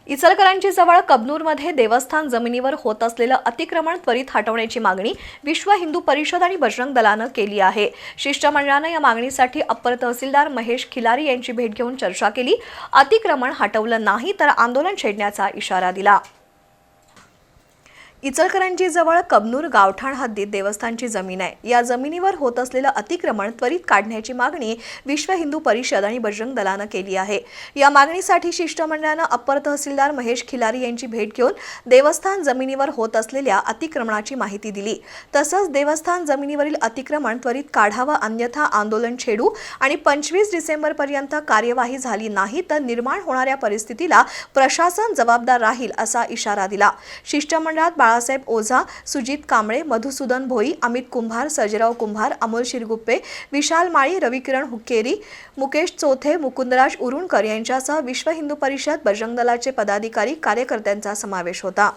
इचलकरंजी जवळ कबनूरमध्ये देवस्थान जमिनीवर होत असलेलं अतिक्रमण त्वरित हटवण्याची मागणी विश्व हिंदू परिषद आणि बजरंग दलानं केली आहे। शिष्टमंडळानं या मागणीसाठी अप्पर तहसीलदार महेश खिलारी यांची भेट घेऊन चर्चा केली। अतिक्रमण हटवलं नाही तर आंदोलन छेडण्याचा इशारा दिला। इचलकरंजी जवळ कबनूर गावठाण हद्दीत देवस्थानची जमीन आहे। या जमिनीवर होत असलेलं अतिक्रमण त्वरित काढण्याची मागणी विश्व हिंदू परिषद आणि बजरंग दलानं केली आहे। या मागणीसाठी शिष्टमंडळानं अप्पर तहसीलदार महेश खिलारी यांची भेट घेऊन देवस्थान जमिनीवर होत असलेल्या अतिक्रमणाची माहिती दिली। तसंच देवस्थान जमिनीवरील अतिक्रमण त्वरित काढावं, अन्यथा आंदोलन छेडू आणि 25 डिसेंबरपर्यंत कार्यवाही झाली नाही तर निर्माण होणाऱ्या परिस्थितीला प्रशासन जबाबदार राहील असा इशारा दिला। शिष्टमंडळात बाळासाहेब ओझा, सुजित कांबळे, मधुसूदन भोई, अमित कुंभार, सर्जेराव कुंभार, अमोल शिरगुप्पे, विशाल माळी, रविकिरण हुक्केरी, मुकेश चोथे, मुकुंदराज उरुणकर यांच्यासह विश्व हिंदू परिषद, बजरंग दलाचे पदाधिकारी, कार्यकर्त्यांचा समावेश होता।